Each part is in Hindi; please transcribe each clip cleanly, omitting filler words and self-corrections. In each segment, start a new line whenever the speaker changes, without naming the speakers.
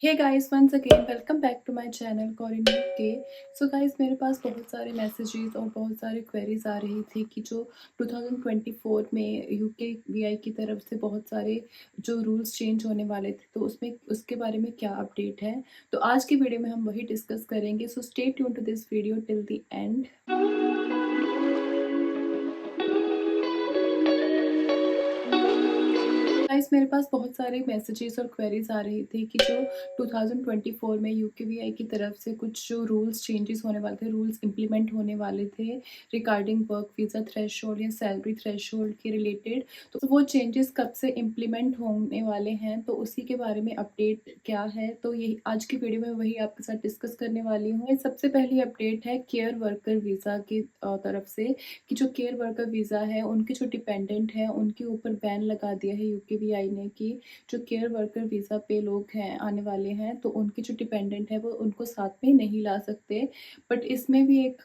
Hey guys, once again welcome back to my channel Corin UK. So guys, मेरे पास बहुत सारे मैसेजेस और बहुत सारे क्वेरीज आ रही थी कि जो 2024 में यूके वीआई की तरफ से बहुत सारे जो रूल्स चेंज होने वाले थे, तो उसमें उसके बारे में क्या अपडेट है। तो आज की वीडियो में हम वही डिस्कस करेंगे। So stay tune to this video till the end. Guys, मेरे पास बहुत सारे मैसेजेस और क्वेरीज आ रही थी कि जो 2024 में यूकेवीआई की तरफ से कुछ जो रूल्स चेंजेस होने वाले थे, रूल्स इम्प्लीमेंट होने वाले थे रिगार्डिंग वर्क वीज़ा थ्रेशोल्ड या सैलरी थ्रेशोल्ड के रिलेटेड। तो वो चेंजेस कब से इम्प्लीमेंट होने वाले हैं, तो उसी के बारे में अपडेट क्या है, तो ये आज की वीडियो में वही आपके साथ डिस्कस करने वाली हूँ। सबसे पहली अपडेट है केयर वर्कर वीज़ा की तरफ से कि जो केयर वर्कर वीज़ा है, उनके जो डिपेंडेंट हैं उनके ऊपर बैन लगा दिया है यूकेवीआई ने कि जो केयर वर्कर वीज़ा पे लोग हैं आने वाले हैं, तो उनके जो डिपेंडेंट है वो उनको साथ में नहीं ला सकते। बट इसमें भी एक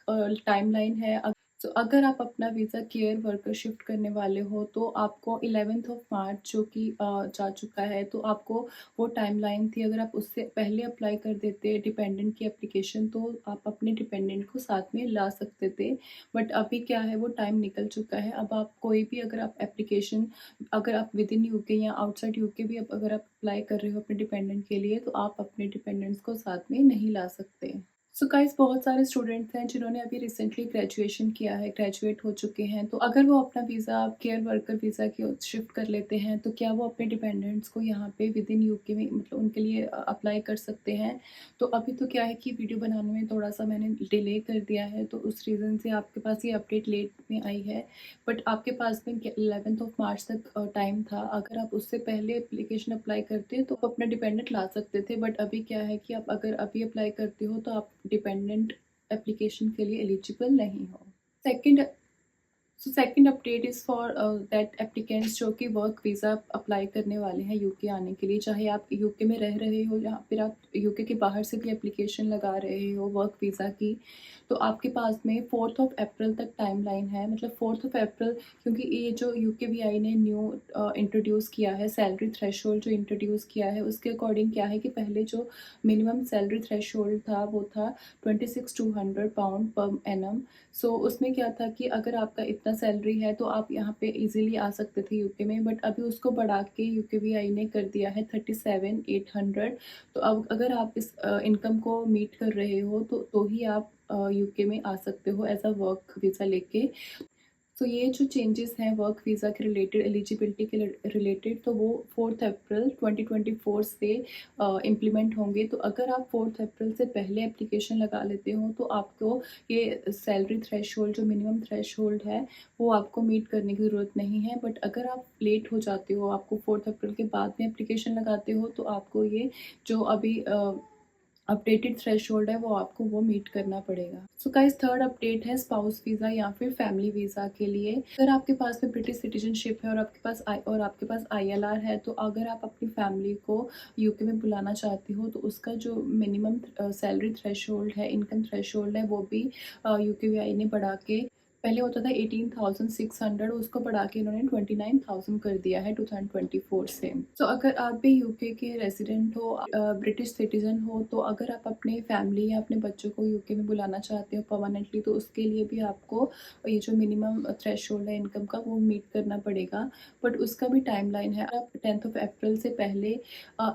टाइमलाइन है। तो अगर आप अपना वीज़ा केयर वर्कर शिफ्ट करने वाले हो, तो आपको 11th ऑफ मार्च जो कि जा चुका है, तो आपको वो टाइमलाइन थी। अगर आप उससे पहले अप्लाई कर देते डिपेंडेंट की एप्लीकेशन, तो आप अपने डिपेंडेंट को साथ में ला सकते थे। बट अभी क्या है, वो टाइम निकल चुका है। अब आप कोई भी अगर आप एप्लीकेशन, अगर आप विद इन यूके या आउटसाइड यूके भी अगर आप अप्लाई कर रहे हो अपने डिपेंडेंट के लिए, तो आप अपने डिपेंडेंट्स को साथ में नहीं ला सकते। सो गाइस, बहुत सारे स्टूडेंट्स हैं जिन्होंने अभी रिसेंटली ग्रेजुएशन किया है, ग्रेजुएट हो चुके हैं। तो अगर वो अपना वीज़ा केयर वर्कर वीज़ा की ओर शिफ्ट कर लेते हैं, तो क्या वो अपने डिपेंडेंट्स को यहाँ पे विद इन यूके में मतलब उनके लिए अप्लाई कर सकते हैं। तो अभी तो क्या है कि वीडियो बनाने में थोड़ा सा मैंने डिले कर दिया है, तो उस रीज़न से आपके पास ये अपडेट लेट में आई है। बट आपके पास में 11th ऑफ मार्च तक टाइम था। अगर आप उससे पहले एप्लीकेशन अप्लाई करते तो आप अपना डिपेंडेंट ला सकते थे। बट अभी क्या है कि आप अगर अभी अप्लाई करते हो, तो आप डिपेंडेंट एप्लीकेशन के लिए एलिजिबल नहीं हो। Second second update is for that applicants जो कि वर्क वीज़ा अप्लाई करने वाले हैं यूके आने के लिए, चाहे आप यूके में रह रहे हो या फिर आप यूके के बाहर से भी एप्लीकेशन लगा रहे हो वर्क वीज़ा की। तो आपके पास में 4th ऑफ अप्रैल तक टाइमलाइन है। मतलब 4th ऑफ अप्रैल, क्योंकि ये जो यूकेवीआई ने न्यू इंट्रोड्यूस किया है, सैलरी थ्रेशोल्ड जो इंट्रोड्यूस किया है, उसके अकॉर्डिंग क्या है कि पहले जो मिनिमम सैलरी थ्रेशोल्ड था वो था 26,200 पाउंड पर एनम। सो उसमें क्या था कि अगर आपका इतना सैलरी है, तो आप यहाँ पे इजीली आ सकते थे यूके में। बट अभी उसको बढ़ा के यूकेवीआई ने कर दिया है 37,800। तो अब अगर आप इस इनकम को मीट कर रहे हो, तो ही आप यूके में आ सकते हो एज अ वर्क वीज़ा लेके। तो ये जो चेंजेस हैं वर्क वीज़ा के रिलेटेड, एलिजिबिलिटी के रिलेटेड, तो वो 4th अप्रैल 2024 से इम्प्लीमेंट होंगे। तो अगर आप 4th अप्रैल से पहले एप्लीकेशन लगा लेते हो, तो आपको ये सैलरी थ्रेशोल्ड जो मिनिमम थ्रेशोल्ड है, वो आपको मीट करने की ज़रूरत नहीं है। बट अगर आप लेट हो जाते हो, आपको 4th अप्रैल के बाद में एप्लीकेशन लगाते हो, तो आपको ये जो अभी अपडेटेड थ्रेशोल्ड है, वो आपको वो मीट करना पड़ेगा। सो गाइस, थर्ड अपडेट है स्पाउस वीज़ा या फिर फैमिली वीज़ा के लिए। अगर आपके पास में ब्रिटिश सिटीजनशिप है और आपके पास आईएलआर है, तो अगर आप अपनी फैमिली को यूके में बुलाना चाहते हो, तो उसका जो मिनिमम सैलरी थ्रेशोल्ड है, इनकम थ्रेशोल्ड है, वो भी यूकेवीआई ने बढ़ा के, पहले होता था 18,600, उसको बढ़ा के इन्होंने 29,000 कर दिया है 2024 से। तो अगर आप भी यूके के रेजिडेंट हो, ब्रिटिश सिटीजन हो, तो अगर आप अपने फैमिली या अपने बच्चों को यूके में बुलाना चाहते हो परमानेंटली, तो उसके लिए भी आपको ये जो मिनिमम थ्रेशोल्ड है इनकम का, वो मीट करना पड़ेगा। बट उसका भी टाइमलाइन है। आप 10th ऑफ अप्रैल से पहले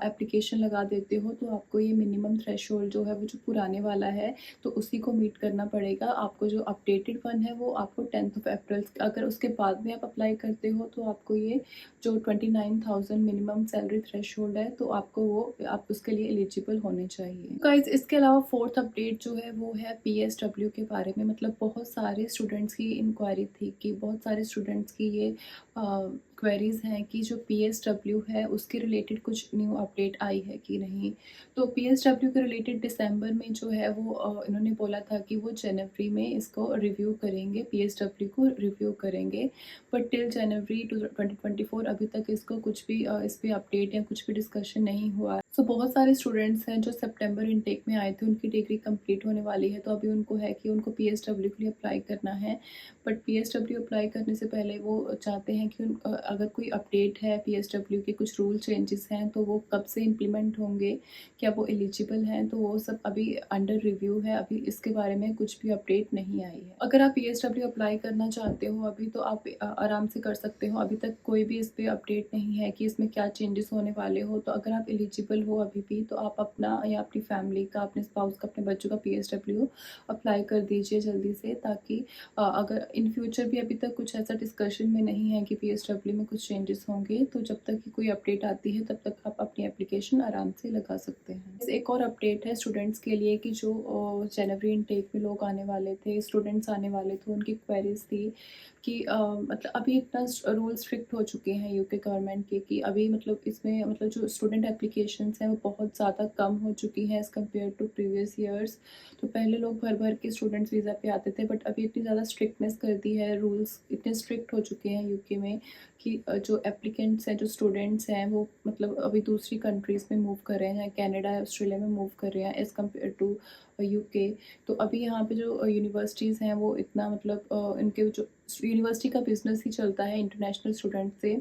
एप्लीकेशन लगा देते हो, तो आपको ये मिनिमम थ्रेशोल्ड जो है वो जो पुराने वाला है, तो उसी को मीट करना पड़ेगा। आपको जो अपडेटेड वन है, वो आपको 10th ऑफ अप्रैल, अगर उसके बाद में आप अप्लाई करते हो, तो आपको ये जो 29,000 मिनिमम सैलरी थ्रेशोल्ड है, तो आपको वो आप उसके लिए एलिजिबल होने चाहिए। गाइस, इसके अलावा फोर्थ अपडेट जो है वो है पीएसडब्ल्यू के बारे में। मतलब बहुत सारे स्टूडेंट्स की इंक्वायरी थी कि बहुत सारे स्टूडेंट्स की ये क्वेरीज हैं कि जो पीएसडब्ल्यू है उसके रिलेटेड कुछ न्यू अपडेट आई है कि नहीं। तो पीएसडब्ल्यू के रिलेटेड दिसंबर में जो है वो इन्होंने बोला था कि वो जनवरी में इसको रिव्यू करेंगे, पीएसडब्ल्यू को रिव्यू करेंगे। बट टिल जनवरी 2024 अभी तक इसको कुछ भी इस पर अपडेट या कुछ भी डिस्कशन नहीं हुआ। सो बहुत सारे स्टूडेंट्स हैं जो सितंबर इनटेक में आए थे, उनकी डिग्री कंप्लीट होने वाली है, तो अभी उनको है कि उनको पीएसडब्ल्यू के लिए अप्लाई करना है। बट पीएसडब्ल्यू अप्लाई करने से पहले वो चाहते हैं कि अगर कोई अपडेट है पीएसडब्ल्यू के कुछ रूल चेंजेस हैं तो वो कब से इम्प्लीमेंट होंगे, क्या वो एलिजिबल हैं, तो वो सब अभी अंडर रिव्यू है। अभी इसके बारे में कुछ भी अपडेट नहीं आई है। अगर आप पीएसडब्ल्यू अप्लाई करना चाहते हो अभी तो आप आराम से कर सकते हो। अभी तक कोई भी इस पे अपडेट नहीं है कि इसमें क्या चेंजेस होने वाले हो। तो अगर आप एलिजिबल हो अभी भी तो आप अपना या अपनी फैमिली का, अपने स्पाउस का, अपने बच्चों का पीएसडब्ल्यू अप्लाई कर दीजिए जल्दी से, ताकि अगर इन फ्यूचर भी अभी तक कुछ ऐसा डिस्कशन में नहीं है कि पीएसडब्ल्यू में कुछ चेंजेस होंगे, तो जब तक कि कोई अपडेट आती है तब तक आप अपनी एप्लीकेशन आराम से लगा सकते हैं। एक और अपडेट है स्टूडेंट्स के लिए कि जो जनवरी इनटेक में लोग आने वाले थे, स्टूडेंट्स आने वाले थे, उनकी क्वेरीज थी कि मतलब अभी इतना रूल स्ट्रिक्ट हो चुके हैं यूके गवर्नमेंट के कि अभी मतलब इसमें मतलब जो स्टूडेंट एप्लीकेशंस हैं वो बहुत ज़्यादा कम हो चुकी हैं as compare to previous years. तो पहले लोग भर भर के स्टूडेंट्स वीज़ा पे आते थे, बट अभी इतनी ज़्यादा स्ट्रिक्टनेस कर दी है, रूल्स इतने स्ट्रिक्ट हो चुके हैं यूके में कि जो एप्लीकेंट्स हैं, जो स्टूडेंट्स हैं, वो मतलब अभी दूसरी कंट्रीज़ में मूव कर रहे हैं, कनाडा या ऑस्ट्रेलिया में मूव कर रहे हैं एज़ कम्पेयर टू यूके। तो अभी यहाँ पे जो यूनिवर्सिटीज़ हैं वो इतना मतलब इनके जो यूनिवर्सिटी का बिजनेस ही चलता है इंटरनेशनल स्टूडेंट से।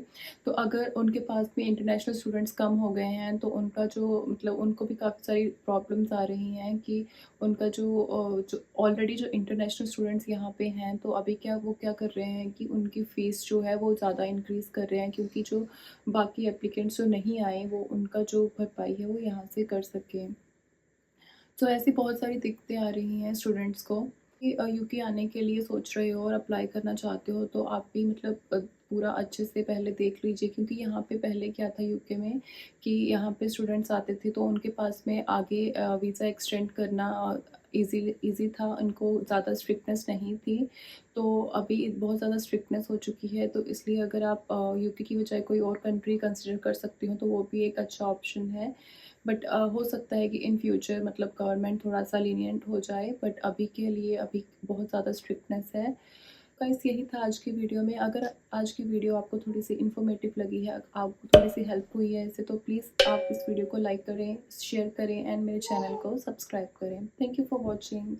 तो अगर उनके पास में इंटरनेशनल स्टूडेंट्स कम हो गए हैं तो उनका जो मतलब उनको भी काफ़ी सारी प्रॉब्लम्स आ रही हैं कि उनका जो ऑलरेडी जो इंटरनेशनल स्टूडेंट्स यहाँ पे हैं तो अभी वो क्या कर रहे हैं कि उनकी फ़ीस जो है वो ज़्यादा इंक्रीज़ कर रहे हैं, क्योंकि जो बाकी एप्लीकेंट्स जो नहीं आए वो उनका जो भरपाई है वो यहाँ से कर सकें। तो ऐसी बहुत सारी दिक्कतें आ रही हैं स्टूडेंट्स को कि यूके आने के लिए सोच रहे हो और अप्लाई करना चाहते हो तो आप भी मतलब पूरा अच्छे से पहले देख लीजिए, क्योंकि यहाँ पे पहले क्या था यूके में कि यहाँ पे स्टूडेंट्स आते थे तो उनके पास में आगे वीज़ा एक्सटेंड करना इजी था, उनको ज़्यादा स्ट्रिक्टनेस नहीं थी। तो अभी बहुत ज़्यादा स्ट्रिक्टनेस हो चुकी है, तो इसलिए अगर आप यूके की बजाय कोई और कंट्री कंसिडर कर सकते हो तो वो भी एक अच्छा ऑप्शन है। बट हो सकता है कि इन फ्यूचर मतलब गवर्नमेंट थोड़ा सा लीनियंट हो जाए, बट अभी के लिए अभी बहुत ज़्यादा स्ट्रिक्टनेस है। गाइस यही था आज की वीडियो में। अगर आज की वीडियो आपको थोड़ी सी इन्फॉर्मेटिव लगी है, आपको थोड़ी सी हेल्प हुई है इससे, तो प्लीज़ आप इस वीडियो को लाइक करें, शेयर करें एंड मेरे चैनल को सब्सक्राइब करें। Thank you for watching.